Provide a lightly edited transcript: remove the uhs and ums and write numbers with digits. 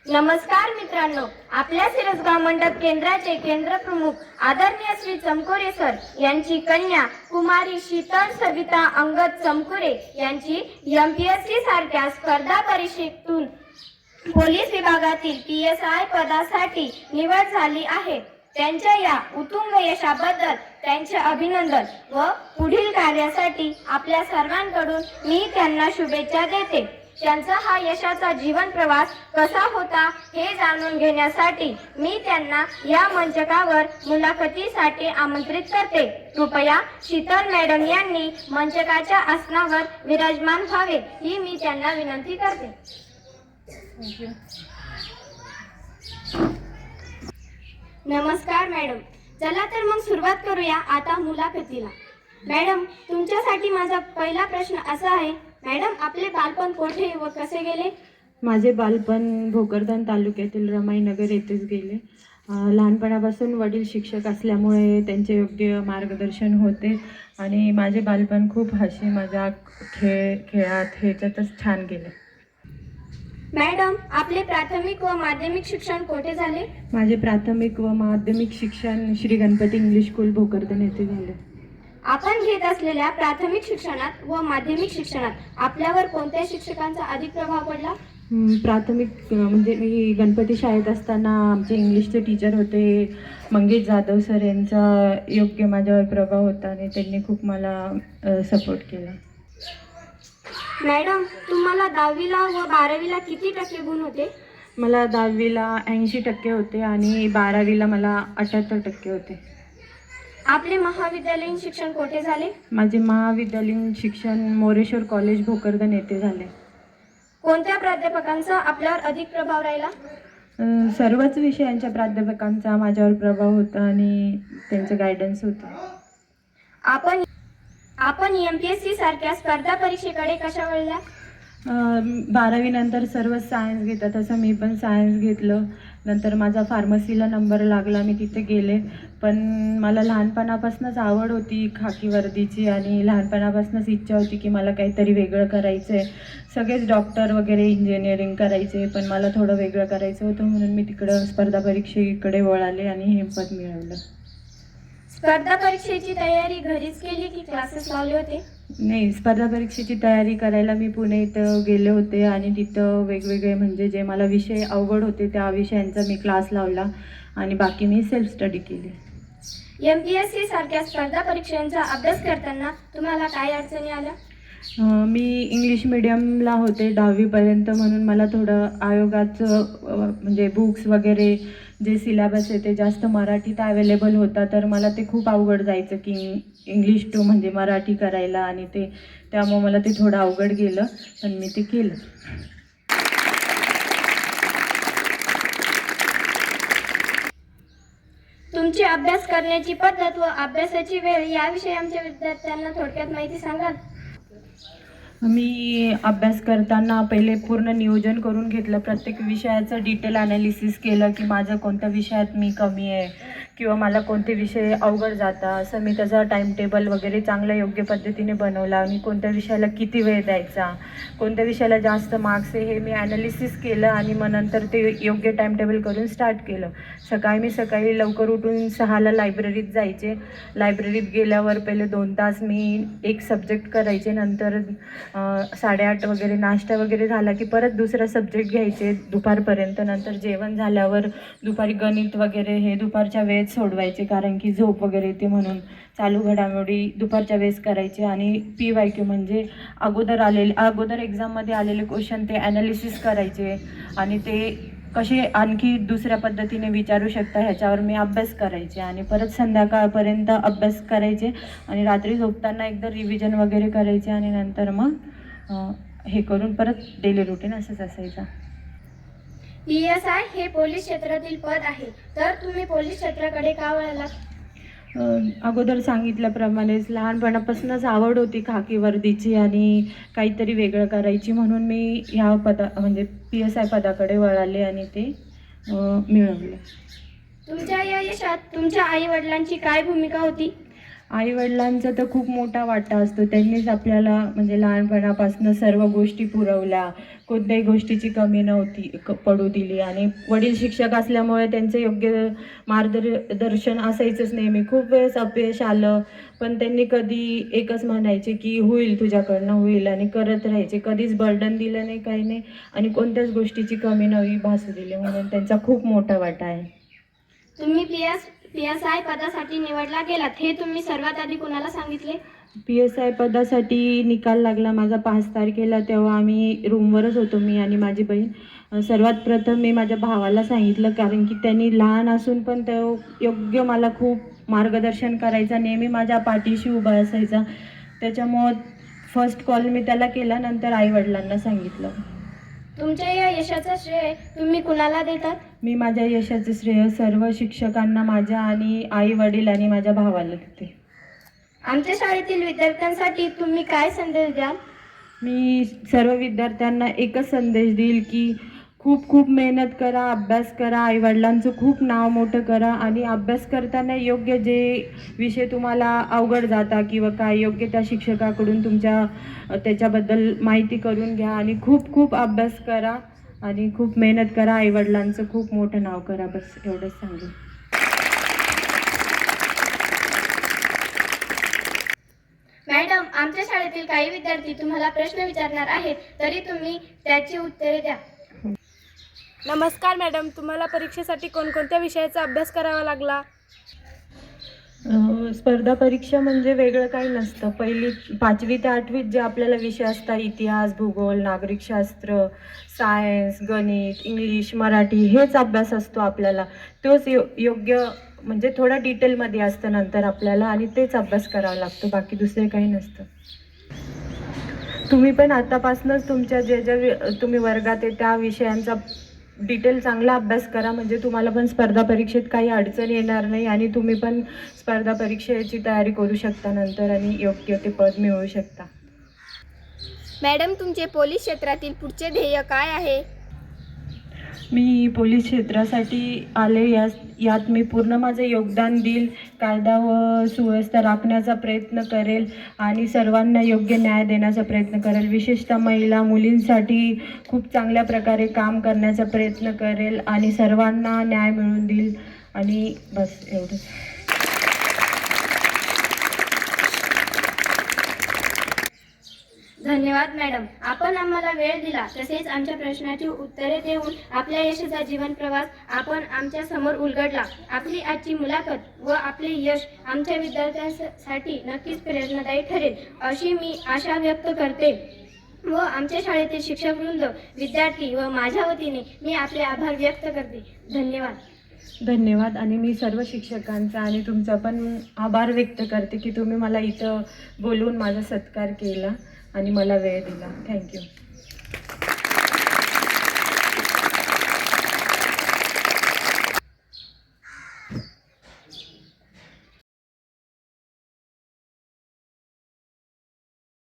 नमस्कार मित्रांनो, आपल्या सिरसगाव मंडप केंद्राचे केंद्र प्रमुख आदरणीय श्री चमकुरे सर यांची कन्या कुमारी शीतल सविता अंगद चमकुरे यांची MPSC सारख्या स्पर्धा परीक्षेतून पोलीस विभागातील PSI पदासाठी निवड झाली आहे। त्यांच्या या उत्तुंग यशाबद्दल त्यांचे अभिनंदन व पुढील कार्यासाठी आपल्या सर्वांकडून मी त्यांना शुभेच्छा देते। त्यांचा हा यशाचा जीवन प्रवास कसा होता हे जाणून घेण्यासाठी मी त्यांना या मंचकावर मुलाखतीसाठी आमंत्रित करते। कृपया शीतल मॅडम यांनी मंचकाच्या आसनावर विराजमान व्हावे ही मी त्यांना विनंती करते। नमस्कार मॅडम, चला तर मग सुरुवात करूया आता मुलाखतीला। मॅडम, तुमच्यासाठी माझा पहिला प्रश्न असा आहे, मॅडम आपले बालपण कोठे व कसे गेले? माझे बालपण भोकरदन तालुक्यातील रमाईनगर येथेच गेले। लहानपणापासून वडील शिक्षक असल्यामुळे त्यांचे योग्य मार्गदर्शन होते आणि माझे बालपण खूप हसी मजाक खेळात ह्याच्यातच छान गेले। मॅडम, आपले प्राथमिक व माध्यमिक शिक्षण कोठे झाले? माझे प्राथमिक व माध्यमिक शिक्षण श्री गणपती इंग्लिश स्कूल भोकरदन येथे झाले। आपण घेत असलेल्या प्राथमिक शिक्षणात व माध्यमिक शिक्षणात आपल्यावर कोणत्या शिक्षकांचा अधिक प्रभाव पडला? प्राथमिक म्हणजे मी गणपती शाळेत असताना आमचे इंग्लिशचे टीचर होते मंगेश जाधव सर, यांचा योग्य माझ्यावर प्रभाव होता आणि त्यांनी खूप मला सपोर्ट केला। मॅडम, तुम्हाला 10वीला व 12वीला किती टक्के गुण होते? मला 10वीला 80% होते आणि 12वीला मला 78% होते। आपले महाविद्यालयीन शिक्षण कोठे झाले? माझे महाविद्यालयीन शिक्षण मोरेश्वर कॉलेज भोकरदन येथे झाले। कोणत्या प्राध्यापकांचा आपल्यावर अधिक प्रभाव राहिला? सर्वच विषयांच्या प्राध्यापकांचा माझ्यावर प्रभाव होता आणि त्यांचं गायडन्स होतं। आपण MPSC सारख्या स्पर्धा परीक्षेकडे कशा वळल्या? 12वी नंतर सर्वच सायन्स घेतात, तसं मी पण सायन्स घेतलं। नंतर माझा फार्मसीला नंबर लागला, मी तिथे गेले। पण मला लहानपणापासूनच आवड होती खाकी वर्दीची आणि लहानपणापासूनच इच्छा होती की मला काहीतरी वेगळं करायचं आहे। सगळेच डॉक्टर वगैरे इंजिनिअरिंग करायचे, पण मला थोडं वेगळं करायचं होतं, म्हणून मी तिकडं स्पर्धा परीक्षेकडे वळाले आणि हे पद मिळवलं। स्पर्धा परीक्षेची तयारी घरीच केली की क्लासेस लावले होते? नाही, स्पर्धा परीक्षेची तयारी करायला मी पुणे इथं गेले होते आणि तिथं वेगवेगळे म्हणजे जे मला विषय अवघड होते त्या विषयांचा मी क्लास लावला आणि बाकी मी सेल्फ स्टडी केली। MPSC सारख्या स्पर्धा परीक्षांचा अभ्यास करताना तुम्हाला काय अडचणी आल्या? मी इंग्लिश मिडियमला होते 10वीपर्यंत, म्हणून मला थोडं आयोगाचं म्हणजे बुक्स वगैरे जे सिलेबस आहे ते जास्त मराठीत अवेलेबल होता, तर मला ते खूप अवघड जायचं की इंग्लिश टू म्हणजे मराठी करायला, आणि त्यामुळे मला ते थोडं अवघड गेलं, पण मी ते केलं। तुमची अभ्यास करण्याची पद्धत व अभ्यासाची वेळ याविषयी आमच्या विद्यार्थ्यांना थोडक्यात माहिती सांगाल? मी अभ्यास करताना पहिले पूर्ण नियोजन करून घेतलं, प्रत्येक विषयाचं डिटेल ॲनालिसिस केलं की माझं कोणत्या विषयात मी कमी आहे किंवा मला कोणते विषय अवघड जातात, असं मी त्याचा टाईम टेबल वगैरे चांगल्या योग्य पद्धतीने बनवला आणि कोणत्या विषयाला किती वेळ द्यायचा, कोणत्या विषयाला जास्त मार्क्स आहे हे मी ॲनालिसिस केलं आणि मग नंतर ते योग्य टाईम टेबल करून स्टार्ट केलं। सकाळी लवकर उठून 6ला लायब्ररीत जायचे, लायब्ररीत गेल्यावर पहिले 2 तास मी एक सब्जेक्ट करायचे, नंतर 8:30 वगैरे नाश्ता वगैरे झाला की परत दुसरा सब्जेक्ट घ्यायचे दुपारपर्यंत, नंतर जेवण झाल्यावर दुपारी गणित वगैरे हे दुपारच्या वेळेत सोडवायचे, कारण की झोप वगैरे येते म्हणून चालू घडामोडी दुपारच्या वेळेस करायचे। आणि PYQ म्हणजे अगोदर एक्झाममध्ये आलेले क्वेश्चन ते ॲनालिसिस करायचे आणि ते कसे आणखी दुसऱ्या पद्धतीने विचारू शकता ह्याच्यावर मी अभ्यास करायचे आणि परत संध्याकाळपर्यंत अभ्यास करायचे आणि रात्री झोपताना एकदा रिव्हिजन वगैरे करायचे आणि नंतर मग हे करून परत डेली रुटीन असंच असायचं। PSI हे पोलीस क्षेत्रातील पद आहे, तर तुम्ही पोलीस क्षेत्राकडे का वळालात? अगोदर सांगितल्याप्रमाणेच लहानपणापासूनच आवड होती खाकी वर्दीची आणि काहीतरी वेगळं करायची, म्हणून मी ह्या म्हणजे PSI पदाकडे वळाले आणि ते मिळवले। तुमच्या या यशात तुमच्या आई वडिलांची काय भूमिका होती? आईवडिलांचा तर खूप मोठा वाटा असतो. त्यांनीच आपल्याला म्हणजे लहानपणापासून सर्व गोष्टी पुरवल्या, कोणत्याही गोष्टीची कमी नव्हती पडू दिली. आणि वडील शिक्षक असल्यामुळे त्यांचं योग्य मार्गदर्शन असायचंच नेहमी. खूप वेळेस अपयश आलं, पण त्यांनी कधी एकच म्हणायचे की होईल, तुझ्याकडनं होईल, आणि करत राहायचे. कधीच बर्डन दिलं नाही, काही नाही, आणि कोणत्याच गोष्टीची कमी नव्हती भासू दिली. म्हणून त्यांचा खूप मोठा वाटा आहे. तुम्ही PSI पदासाठी निवडला गेलात, हे तुम्ही सर्वात आधी कुणाला सांगितले? PSI पदासाठी निकाल लागला माझा 5 तारखेला. तेव्हा आम्ही रूमवरच होतो, मी आणि माझी बहीण. सर्वात प्रथम मी माझ्या भावाला सांगितलं, कारण की त्यांनी लहान असून पण तो योग्य मला खूप मार्गदर्शन करायचा, नेहमी माझ्या पाठीशी उभा असायचा. त्याच्यामुळं फर्स्ट कॉल मी त्याला केला, नंतर आईवडिलांना सांगितलं. तुमच्या या यशाचं श्रेय तुम्ही कुणाला देतात? मी माझ्या यशाचे श्रेय सर्व शिक्षकांना, माझ्या आणि आई वडील आणि माझ्या भावाला देते. आमच्या शाळेतील विद्यार्थ्यांसाठी तुम्ही काय संदेश द्याल? मी सर्व विद्यार्थ्यांना एकच संदेश देईल की खूप खूप मेहनत करा, अभ्यास करा, आईवडिलांचं खूप नाव मोठं करा, आणि अभ्यास करताना योग्य जे विषय तुम्हाला अवघड जाता किंवा काय, योग्य त्या शिक्षकाकडून त्याच्याबद्दल माहिती करून घ्या, आणि खूप खूप अभ्यास करा आणि खूप मेहनत करा, आईवडिलांचं खूप मोठं नाव करा. बस एवढंच सांगेन. मॅडम, आमच्या शाळेतील काही विद्यार्थी तुम्हाला प्रश्न विचारणार आहेत, तरी तुम्ही त्याची उत्तरे द्या. नमस्कार मॅडम, तुम्हाला परीक्षेसाठी कोणकोणत्या विषयाचा अभ्यास करावा लागला? स्पर्धा परीक्षा म्हणजे वेगळं काही नसतं. 5वी ते 8वीत जे आपल्याला विषय असतात, इतिहास, भूगोल, नागरिकशास्त्र, सायन्स, गणित, इंग्लिश, मराठी, हेच अभ्यास असतो आपल्याला. तोच योग्य म्हणजे थोडा डिटेलमध्ये असतं नंतर आपल्याला, आणि तेच अभ्यास करावा लागतो, बाकी दुसरे काही नसतं. तुम्ही पण आतापासूनच तुमच्या जे तुम्ही वर्गात आहे त्या विषयांचा डिटेल चांगला अभ्यास करा, म्हणजे तुम्हाला पण स्पर्धा परीक्षेत काही अडचण येणार नाही, आणि तुम्ही पण स्पर्धा परीक्षेची तयारी करू शकता नंतर, आणि योग्य ते पद मिळवू शकता. मॅडम, तुमचे पोलीस क्षेत्रातील पुढचे ध्येय काय आहे? मी पोलीस क्षेत्रासाठी आले, यात मी पूर्ण माझं योगदान देईल, कायदा व सुव्यवस्था राखण्याचा प्रयत्न करेल, आणि सर्वांना योग्य न्याय देण्याचा प्रयत्न करेल. विशेषतः महिला मुलींसाठी खूप चांगल्या प्रकारे काम करण्याचा प्रयत्न करेल, आणि सर्वांना न्याय मिळवून देईल. आणि बस एवढंच. धन्यवाद मॅडम, आपण आम्हाला वेळ दिला, तसेच आमच्या प्रश्नाची उत्तरे देऊन आपल्या यशाचा जीवन प्रवास आपण आमच्या समोर उलगडला. आपली आजची मुलाखत व आपले यश आमच्या विद्यार्थ्यांसाठी नक्कीच प्रेरणादायी ठरेल, अशी मी आशा व्यक्त करते, व आमच्या शाळेतील शिक्षकवृंद, विद्यार्थी व माझ्या वतीने मी आपले आभार व्यक्त करते. धन्यवाद. आणि मी सर्व शिक्षकांचा आणि तुमचा पण आभार व्यक्त करते की तुम्ही मला इथं बोलवून माझा सत्कार केला आणि मला वेळ दिला. थँक्यू.